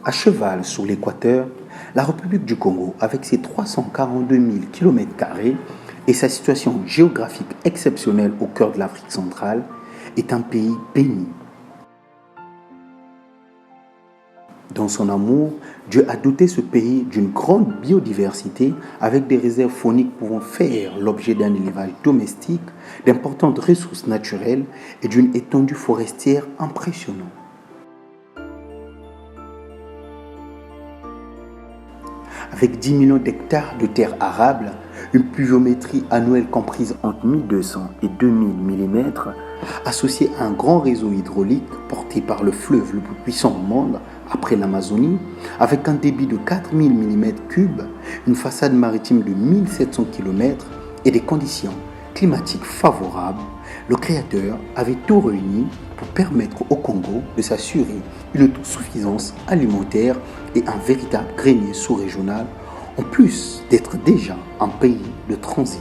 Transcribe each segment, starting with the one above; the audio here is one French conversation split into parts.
À cheval sur l'équateur, la République du Congo, avec ses 342 000 km² et sa situation géographique exceptionnelle au cœur de l'Afrique centrale, est un pays béni. Dans son amour, Dieu a doté ce pays d'une grande biodiversité avec des réserves fauniques pouvant faire l'objet d'un élevage domestique, d'importantes ressources naturelles et d'une étendue forestière impressionnante. Avec 10 millions d'hectares de terres arables, une pluviométrie annuelle comprise entre 1200 et 2000 mm, associée à un grand réseau hydraulique porté par le fleuve le plus puissant au monde, après l'Amazonie, avec un débit de 4000 mm3, une façade maritime de 1700 km et des conditions climatiques favorables, le Créateur avait tout réuni pour permettre au Congo de s'assurer une autosuffisance alimentaire et un véritable grenier sous-régional, en plus d'être déjà un pays de transit.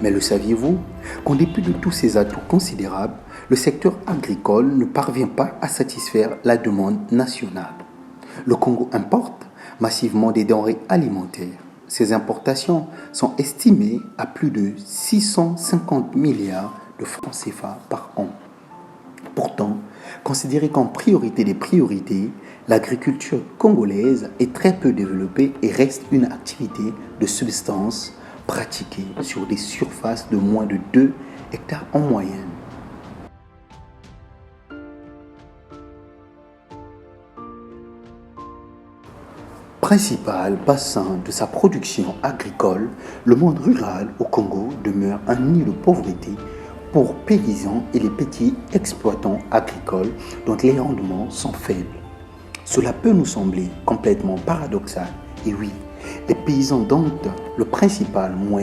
Mais le saviez-vous qu'en dépit de tous ces atouts considérables, le secteur agricole ne parvient pas à satisfaire la demande nationale. Le Congo importe massivement des denrées alimentaires. Ces importations sont estimées à plus de 650 milliards de francs CFA par an. Pourtant, considérée comme priorité des priorités, l'agriculture congolaise est très peu développée et reste une activité de subsistance pratiquée sur des surfaces de moins de 2 hectares en moyenne. Principal bassin de sa production agricole, le monde rural au Congo demeure un nid de pauvreté pour paysans et les petits exploitants agricoles dont les rendements sont faibles. Cela peut nous sembler complètement paradoxal, et oui, les paysans domptent le principal moyen